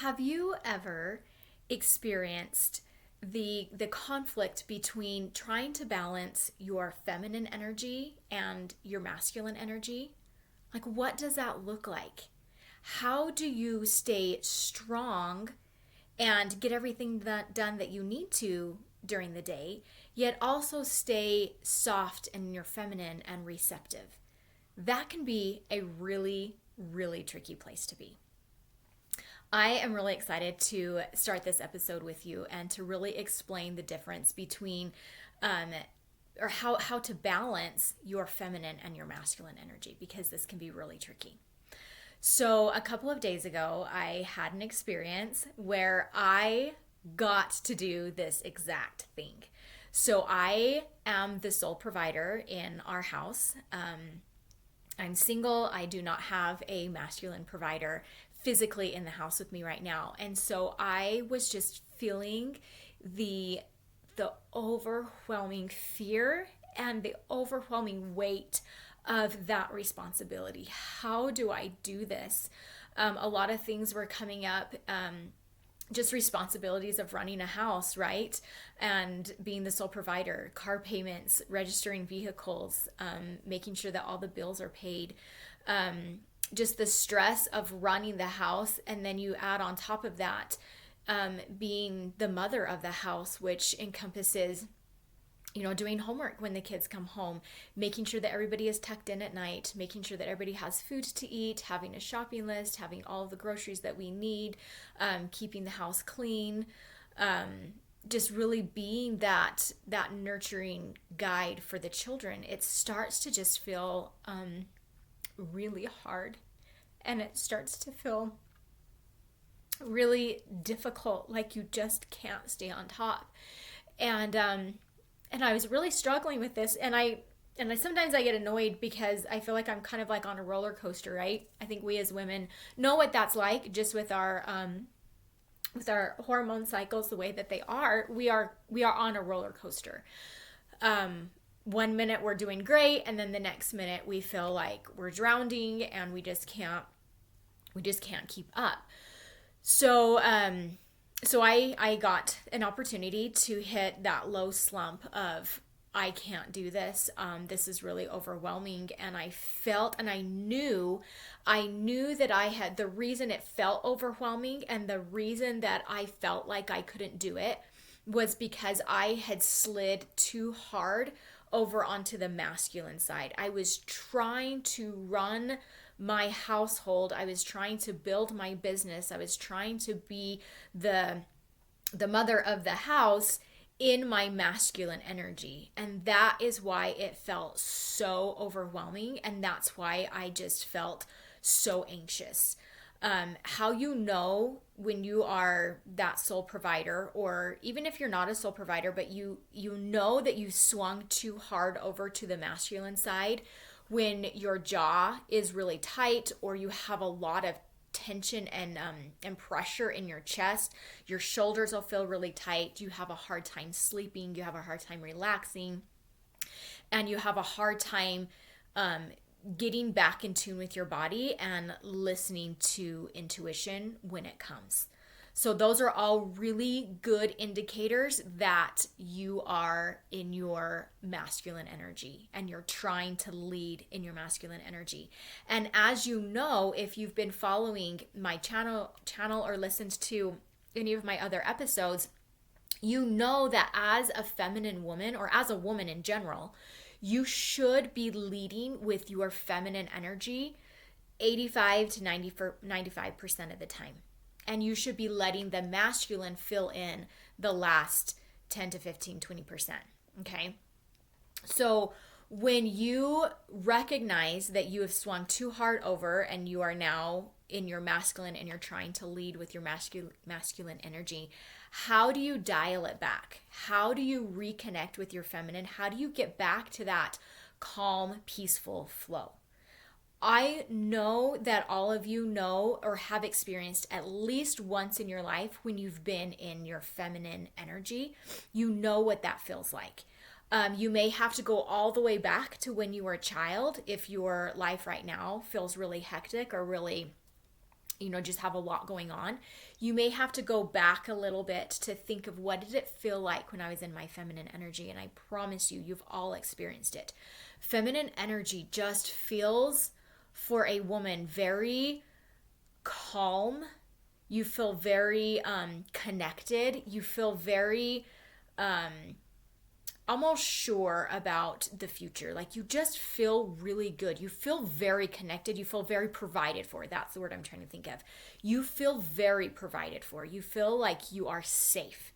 Have you ever experienced the conflict between trying to balance your feminine energy and your masculine energy? Like, what does that look like? How do you stay strong and get everything done that you need to during the day, yet also stay soft and your feminine and receptive? That can be a really, really tricky place to be. I am really excited to start this episode with you and to really explain the difference between um, or how to balance your feminine and your masculine energy, because this can be really tricky. So, a couple of days ago, I had an experience where I got to do this exact thing. So, I am the sole provider in our house. I'm single. I do not have a masculine provider physically in the house with me right now. And so I was just feeling the overwhelming fear and the overwhelming weight of that responsibility. How do I do this? A lot of things were coming up, just responsibilities of running a house, right? And being the sole provider, car payments, registering vehicles, making sure that all the bills are paid, just the stress of running the house. And then you add on top of that, being the mother of the house, which encompasses doing homework when the kids come home, making sure that everybody is tucked in at night, making sure that everybody has food to eat, having a shopping list, having all of the groceries that we need, keeping the house clean, just really being that nurturing guide for the children. It starts to just feel really hard, and it starts to feel really difficult, like you just can't stay on top. And I was really struggling with this, and I sometimes I get annoyed because I feel like I'm kind of like on a roller coaster, right? I think we as women know what that's like, just with our hormone cycles the way that they are. We are on a roller coaster. 1 minute we're doing great, and then the next minute we feel like we're drowning and we just can't keep up. So I got an opportunity to hit that low slump of, I can't do this. This is really overwhelming. And I felt and I knew that I had, the reason it felt overwhelming and the reason that I felt like I couldn't do it was because I had slid too hard over onto the masculine side. I was trying to run my household. I was trying to build my business. I was trying to be the mother of the house in my masculine energy. And that is why it felt so overwhelming. And that's why I just felt so anxious. How you know when you are that sole provider, or even if you're not a sole provider, but you know that you swung too hard over to the masculine side, when your jaw is really tight, or you have a lot of tension and pressure in your chest, your shoulders will feel really tight, you have a hard time sleeping, you have a hard time relaxing, and you have a hard time getting back in tune with your body and listening to intuition when it comes. So those are all really good indicators that you are in your masculine energy and you're trying to lead in your masculine energy. And as you know, if you've been following my channel or listened to any of my other episodes, you know that as a feminine woman, or as a woman in general, you should be leading with your feminine energy 85 to 95% of the time. And you should be letting the masculine fill in the last 10 to 15, 20%. Okay? So when you recognize that you have swung too hard over and you are now in your masculine and you're trying to lead with your masculine energy, how do you dial it back? How do you reconnect with your feminine? How do you get back to that calm, peaceful flow? I know that all of you know or have experienced at least once in your life when you've been in your feminine energy. You know what that feels like. You may have to go all the way back to when you were a child if your life right now feels really hectic or really just have a lot going on, you may have to go back a little bit to think of what did it feel like when I was in my feminine energy. And I promise you, you've all experienced it. Feminine energy just feels, for a woman, very calm. You feel very connected. You feel very almost sure about the future. Like, you just feel really good. You feel very connected. You feel very provided for. That's the word I'm trying to think of. You feel very provided for. You feel like you are safe.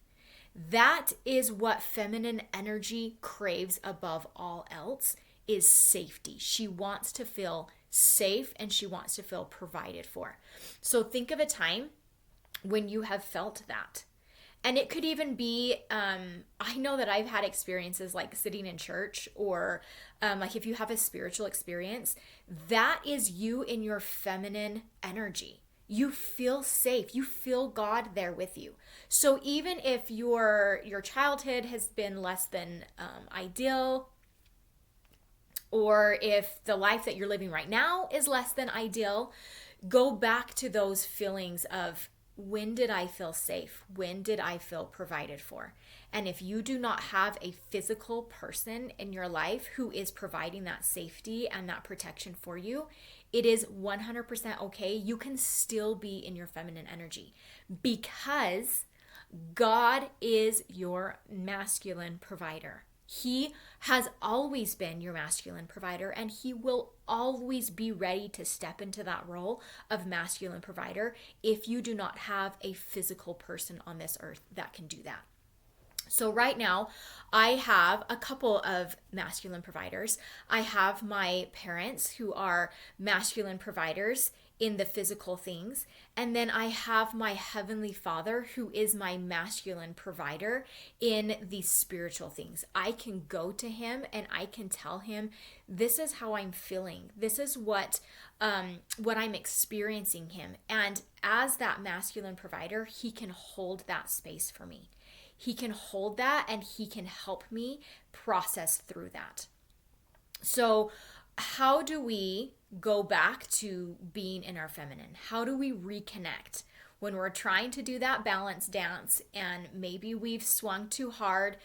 That is what feminine energy craves above all else, is safety. She wants to feel safe and she wants to feel provided for. So think of a time when you have felt that. And it could even be, I know that I've had experiences like sitting in church, or like if you have a spiritual experience, that is you in your feminine energy. You feel safe. You feel God there with you. So even if your childhood has been less than ideal, or if the life that you're living right now is less than ideal, go back to those feelings of, when did I feel safe? When did I feel provided for? And if you do not have a physical person in your life who is providing that safety and that protection for you, it is 100% okay. You can still be in your feminine energy, because God is your masculine provider. He has always been your masculine provider, and he will always be ready to step into that role of masculine provider if you do not have a physical person on this earth that can do that. So right now, I have a couple of masculine providers. I have my parents, who are masculine providers in the physical things. And then I have my Heavenly Father, who is my masculine provider in the spiritual things. I can go to him and I can tell him, this is how I'm feeling. This is what I'm experiencing him. And as that masculine provider, he can hold that space for me. He can hold that and he can help me process through that. So how do we go back to being in our feminine? How do we reconnect when we're trying to do that balance dance and maybe we've swung too hard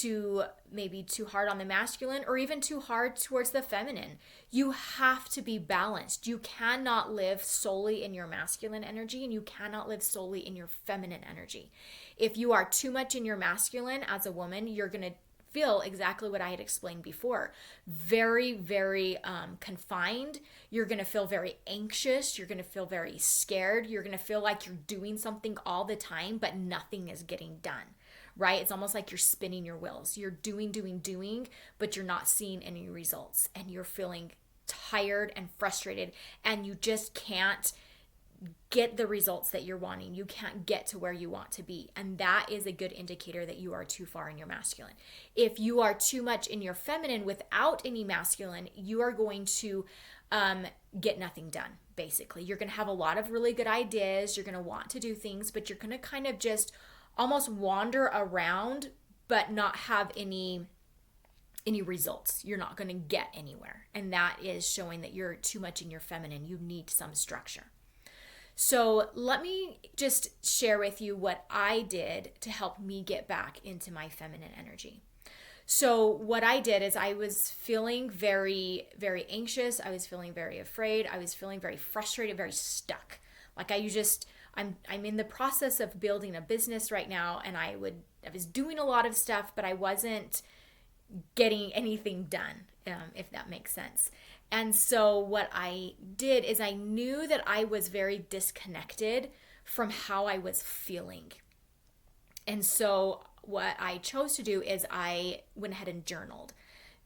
on the masculine, or even too hard towards the feminine? You have to be balanced. You cannot live solely in your masculine energy, and you cannot live solely in your feminine energy. If you are too much in your masculine as a woman, you're going to feel exactly what I had explained before. Very, very confined. You're going to feel very anxious. You're going to feel very scared. You're going to feel like you're doing something all the time, but nothing is getting done, right? It's almost like you're spinning your wheels. You're doing, but you're not seeing any results. And you're feeling tired and frustrated, and you just can't get the results that you're wanting. You can't get to where you want to be. And that is a good indicator that you are too far in your masculine. If you are too much in your feminine without any masculine, you are going to get nothing done, basically. You're going to have a lot of really good ideas. You're going to want to do things, but you're going to kind of just almost wander around, but not have any results. You're not going to get anywhere. And that is showing that you're too much in your feminine. You need some structure. So let me just share with you what I did to help me get back into my feminine energy. So what I did is, I was feeling very, very anxious. I was feeling very afraid. I was feeling very frustrated, very stuck. Like I'm in the process of building a business right now, and I was doing a lot of stuff, but I wasn't getting anything done, if that makes sense. And so what I did is, I knew that I was very disconnected from how I was feeling. And so what I chose to do is I went ahead and journaled.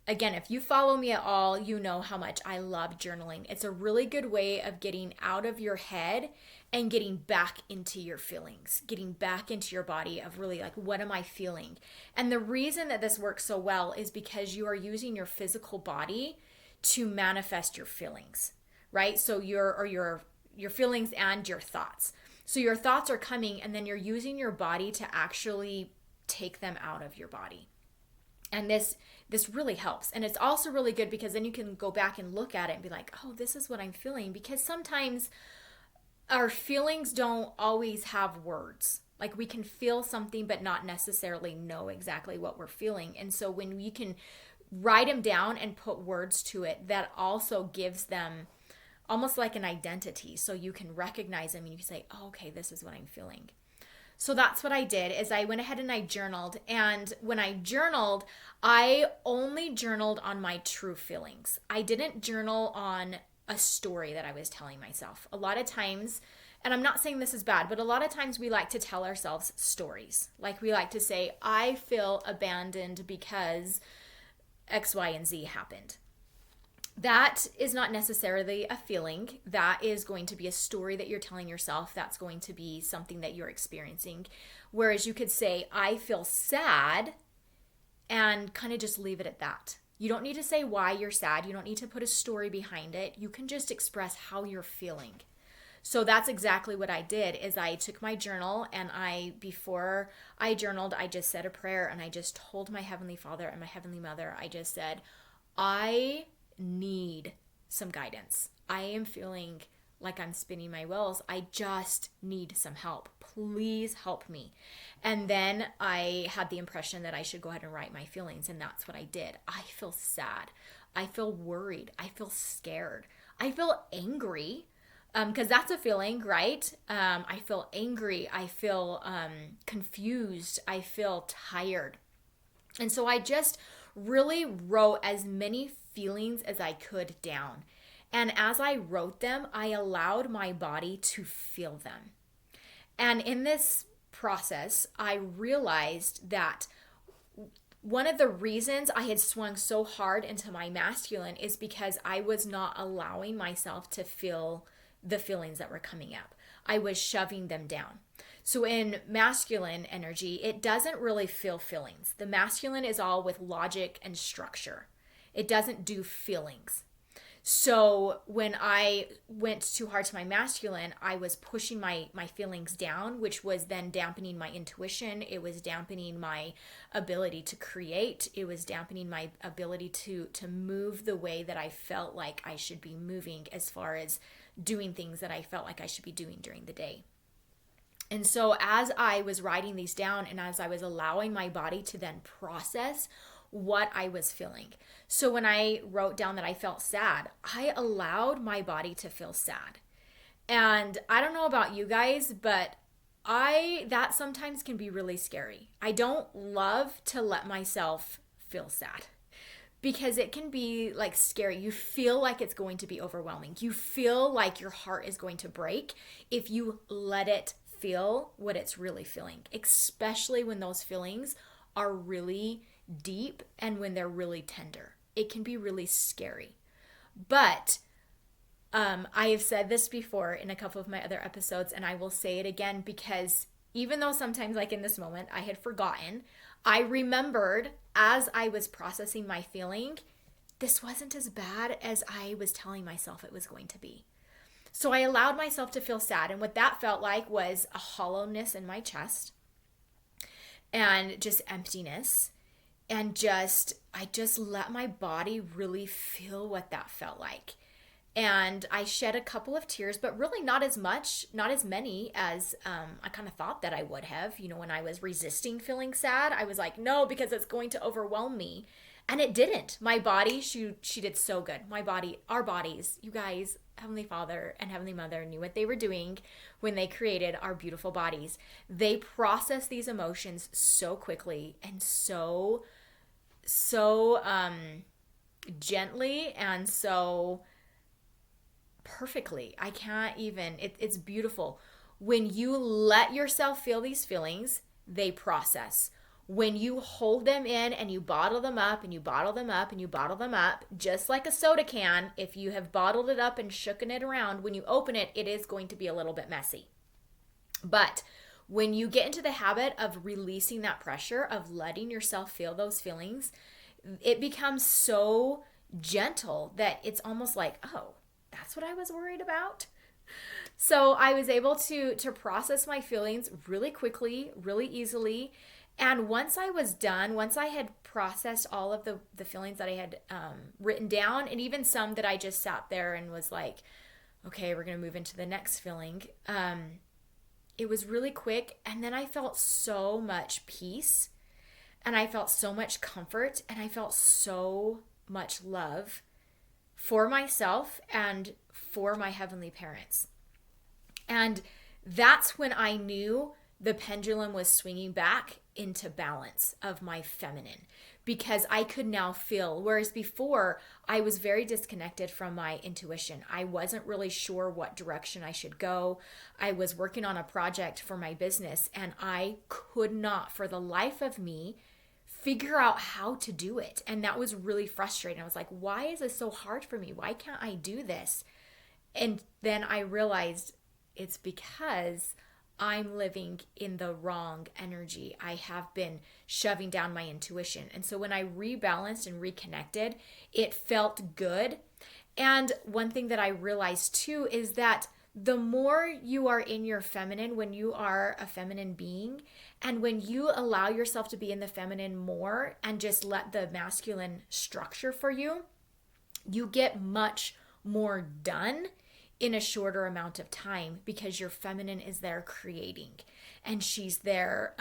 Again, if you follow me at all, you know how much I love journaling. It's a really good way of getting out of your head and getting back into your feelings, getting back into your body of really like, what am I feeling? And the reason that this works so well is because you are using your physical body to manifest your feelings, right? So your feelings and your thoughts. So your thoughts are coming, and then you're using your body to actually take them out of your body. And this really helps. And it's also really good because then you can go back and look at it and be like, oh, this is what I'm feeling. Because sometimes our feelings don't always have words. Like we can feel something but not necessarily know exactly what we're feeling. And so when we can write them down and put words to it, that also gives them almost like an identity. So you can recognize them and you can say, oh, okay, this is what I'm feeling. So that's what I did is I went ahead and I journaled. And when I journaled, I only journaled on my true feelings. I didn't journal on a story that I was telling myself. A lot of times, and I'm not saying this is bad, but a lot of times we like to tell ourselves stories. Like we like to say, I feel abandoned because X, Y, and Z happened. That is not necessarily a feeling. That is going to be a story that you're telling yourself. That's going to be something that you're experiencing. Whereas you could say, I feel sad, and kind of just leave it at that. You don't need to say why you're sad. You don't need to put a story behind it. You can just express how you're feeling. So that's exactly what I did is I took my journal and before I journaled, I just said a prayer and I just told my Heavenly Father and my Heavenly Mother, I just said, I need some guidance. I am feeling like I'm spinning my wheels. I just need some help. Please help me. And then I had the impression that I should go ahead and write my feelings, and that's what I did. I feel sad. I feel worried. I feel scared. I feel angry. Because that's a feeling, right? I feel angry. I feel confused. I feel tired. And so I just really wrote as many feelings as I could down. And as I wrote them, I allowed my body to feel them. And in this process, I realized that one of the reasons I had swung so hard into my masculine is because I was not allowing myself to feel the feelings that were coming up. I was shoving them down. So in masculine energy, it doesn't really feel feelings. The masculine is all with logic and structure. It doesn't do feelings. So when I went too hard to my masculine, I was pushing my feelings down, which was then dampening my intuition. It was dampening my ability to create. It was dampening my ability to move the way that I felt like I should be moving as far as doing things that I felt like I should be doing during the day. And so as I was writing these down and as I was allowing my body to then process what I was feeling. So when I wrote down that I felt sad, I allowed my body to feel sad. And I don't know about you guys, but that sometimes can be really scary. I don't love to let myself feel sad because it can be like scary. You feel like it's going to be overwhelming. You feel like your heart is going to break if you let it feel what it's really feeling, especially when those feelings are really deep and when they're really tender. It can be really scary. But I have said this before in a couple of my other episodes, and I will say it again because even though sometimes, like in this moment, I had forgotten, I remembered as I was processing my feeling, this wasn't as bad as I was telling myself it was going to be. So I allowed myself to feel sad, and what that felt like was a hollowness in my chest and just emptiness. And I just let my body really feel what that felt like. And I shed a couple of tears, but really not as many as I kind of thought that I would have. You know, when I was resisting feeling sad, I was like, no, because it's going to overwhelm me. And it didn't. My body, she did so good. My body, our bodies, you guys, Heavenly Father and Heavenly Mother knew what they were doing when they created our beautiful bodies. They process these emotions so quickly and so gently and so perfectly. I can't even, it's beautiful. When you let yourself feel these feelings, they process. When you hold them in and you bottle them up and you bottle them up and you bottle them up, just like a soda can, if you have bottled it up and shooken it around, when you open it, it is going to be a little bit messy. But when you get into the habit of releasing that pressure, of letting yourself feel those feelings, it becomes so gentle that it's almost like, oh, that's what I was worried about. So I was able to process my feelings really quickly, really easily. And once I was done, once I had processed all of the feelings that I had written down, and even some that I just sat there and was like, okay, we're going to move into the next feeling. It was really quick. And then I felt so much peace, and I felt so much comfort, and I felt so much love for myself and for my heavenly parents. And that's when I knew the pendulum was swinging back into balance of my feminine, because I could now feel, whereas before I was very disconnected from my intuition. I wasn't really sure what direction I should go. I was working on a project for my business, and I could not for the life of me figure out how to do it. And that was really frustrating. I was like, why is this so hard for me? Why can't I do this? And then I realized it's because I'm living in the wrong energy. I have been shoving down my intuition. And so when I rebalanced and reconnected, it felt good. And one thing that I realized too is that the more you are in your feminine, when you are a feminine being, and when you allow yourself to be in the feminine more and just let the masculine structure for you, you get much more done in a shorter amount of time, because your feminine is there creating, and she's there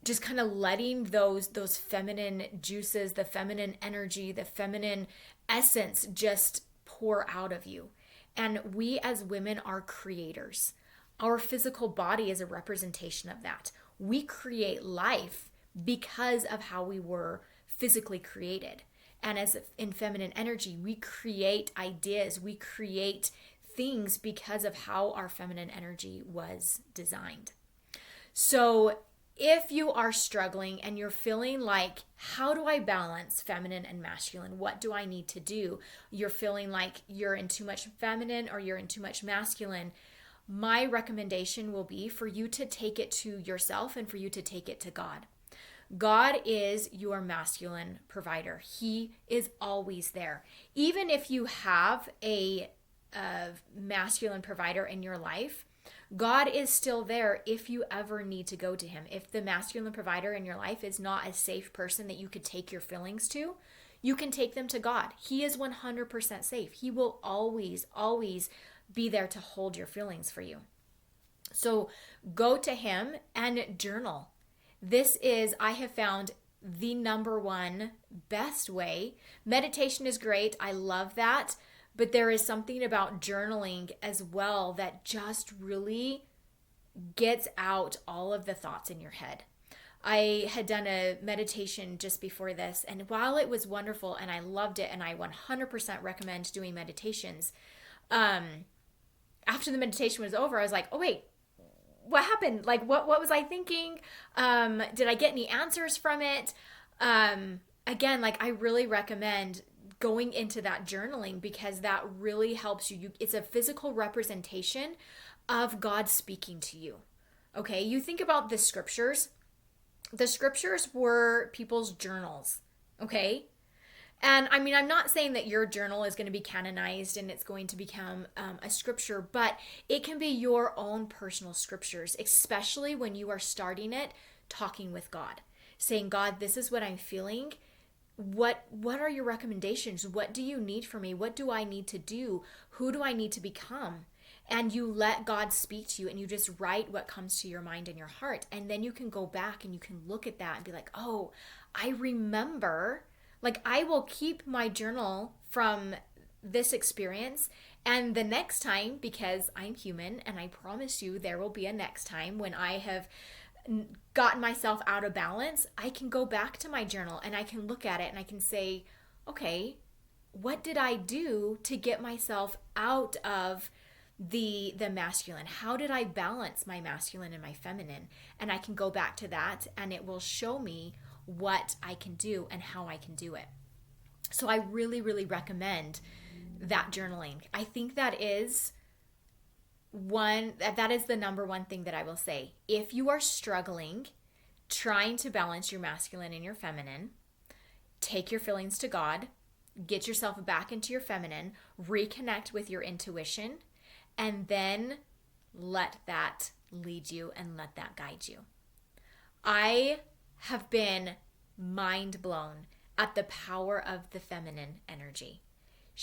just kind of letting those feminine juices, the feminine energy, the feminine essence just pour out of you. And we as women are creators. Our physical body is a representation of that. We create life because of how we were physically created. And as in feminine energy, we create ideas, we create things because of how our feminine energy was designed. So if you are struggling and you're feeling like, how do I balance feminine and masculine? What do I need to do? You're feeling like you're in too much feminine or you're in too much masculine. My recommendation will be for you to take it to yourself and for you to take it to God. God is your masculine provider. He is always there. Even if you have a masculine provider in your life, God is still there if you ever need to go to him. If the masculine provider in your life is not a safe person that you could take your feelings to, you can take them to God. He is 100% safe. He will always, always be there to hold your feelings for you. So go to him and journal. This is, I have found, the number one best way. Meditation is great. I love that. But there is something about journaling as well that just really gets out all of the thoughts in your head. I had done a meditation just before this, and while it was wonderful and I loved it, and I 100% recommend doing meditations, after the meditation was over, I was like, oh wait, what happened? Like, what was I thinking? Did I get any answers from it? Again, like, I really recommend going into that journaling, because that really helps you. It's a physical representation of God speaking to you. Okay, you think about the scriptures. The scriptures were people's journals. Okay, and I mean, I'm not saying that your journal is going to be canonized and it's going to become a scripture, but it can be your own personal scriptures, especially when you are starting it talking with God, saying, God, this is what I'm feeling. What are your recommendations? What do you need from me? What do I need to do? Who do I need to become? And you let God speak to you, and you just write what comes to your mind and your heart. And then you can go back and you can look at that and be like, oh, I remember. Like, I will keep my journal from this experience, and the next time, because I'm human, and I promise you there will be a next time when I have gotten myself out of balance, I can go back to my journal and I can look at it and I can say, okay, what did I do to get myself out of the masculine? How did I balance my masculine and my feminine? And I can go back to that, and it will show me what I can do and how I can do it. So I really, really recommend that journaling. I think that is the number one thing that I will say. If you are struggling trying to balance your masculine and your feminine, take your feelings to God, get yourself back into your feminine, reconnect with your intuition, and then let that lead you and let that guide you. I have been mind blown at the power of the feminine energy.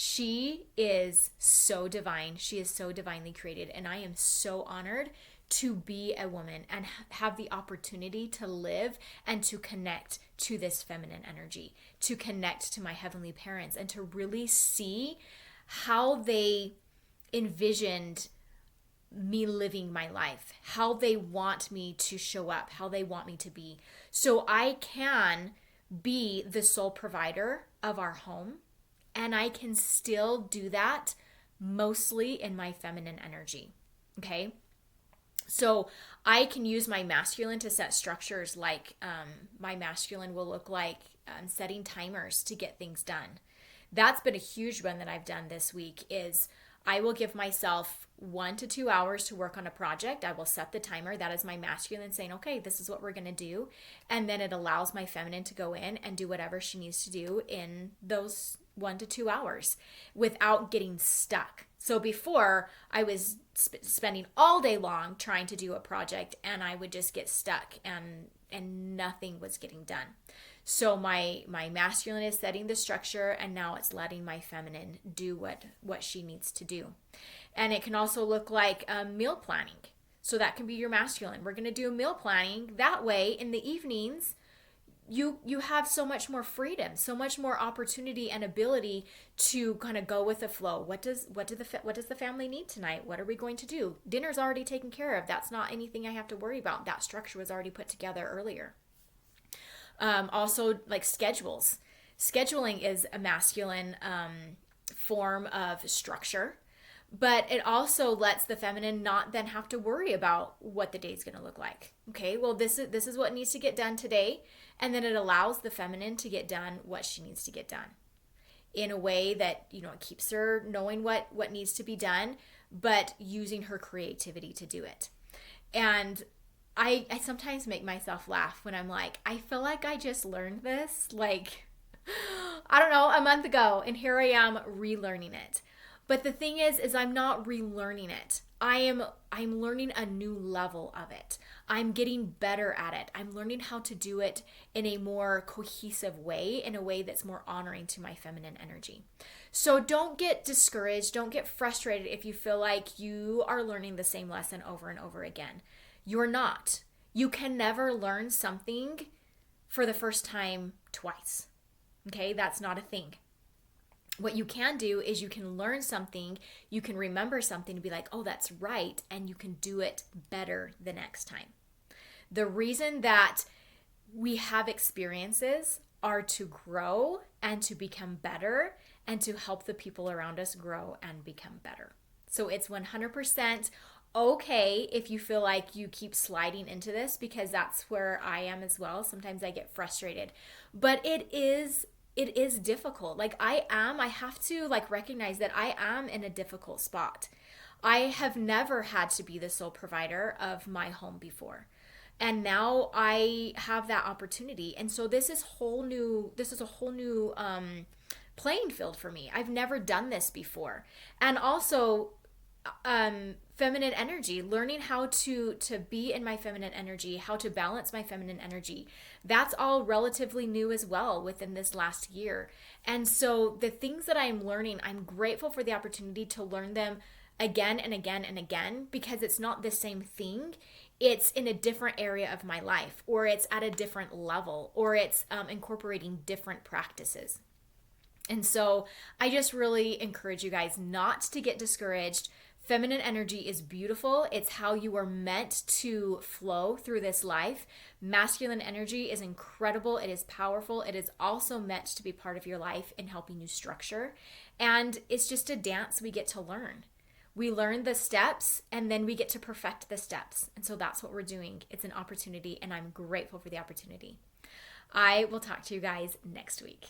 She is so divine. She is so divinely created. And I am so honored to be a woman and have the opportunity to live and to connect to this feminine energy, to connect to my heavenly parents, and to really see how they envisioned me living my life, how they want me to show up, how they want me to be. So I can be the sole provider of our home, and I can still do that mostly in my feminine energy. Okay. So I can use my masculine to set structures, like my masculine will look like setting timers to get things done. That's been a huge one that I've done this week. Is I will give myself 1 to 2 hours to work on a project. I will set the timer. That is my masculine saying, okay, this is what we're going to do. And then it allows my feminine to go in and do whatever she needs to do in those 1 to 2 hours without getting stuck. So before, I was spending all day long trying to do a project, and I would just get stuck and nothing was getting done. So my masculine is setting the structure, and now it's letting my feminine do what she needs to do. And it can also look like meal planning. So that can be your masculine. We're going to do meal planning. That way, in the evenings, you have so much more freedom, so much more opportunity and ability to kind of go with the flow. What does the family need tonight? What are we going to do? Dinner's already taken care of. That's not anything I have to worry about. That structure was already put together earlier. Also, like schedules. Scheduling is a masculine form of structure, but it also lets the feminine not then have to worry about what the day's going to look like. Okay, well, this is what needs to get done today, and then it allows the feminine to get done what she needs to get done in a way that, it keeps her knowing what needs to be done, but using her creativity to do it. And I sometimes make myself laugh when I'm like, I feel like I just learned this, like, I don't know, a month ago, and here I am relearning it. But the thing is I'm not relearning it. I'm learning a new level of it. I'm getting better at it. I'm learning how to do it in a more cohesive way, in a way that's more honoring to my feminine energy. So don't get discouraged. Don't get frustrated if you feel like you are learning the same lesson over and over again. You're not. You can never learn something for the first time twice. Okay, that's not a thing. What you can do is you can learn something, you can remember something and be like, oh, that's right, and you can do it better the next time. The reason that we have experiences are to grow and to become better and to help the people around us grow and become better. So it's 100% okay if you feel like you keep sliding into this, because that's where I am as well. Sometimes I get frustrated, but it is difficult. Like I have to recognize that I am in a difficult spot. I have never had to be the sole provider of my home before. And now I have that opportunity. And so this is a whole new playing field for me. I've never done this before. And also feminine energy, learning how to be in my feminine energy, how to balance my feminine energy. That's all relatively new as well within this last year. And so the things that I'm learning, I'm grateful for the opportunity to learn them again and again and again, because it's not the same thing. It's in a different area of my life, or it's at a different level, or it's incorporating different practices. And so I just really encourage you guys not to get discouraged. Feminine energy is beautiful. It's how you are meant to flow through this life. Masculine energy is incredible. It is powerful. It is also meant to be part of your life in helping you structure. And it's just a dance we get to learn. We learn the steps and then we get to perfect the steps. And so that's what we're doing. It's an opportunity, and I'm grateful for the opportunity. I will talk to you guys next week.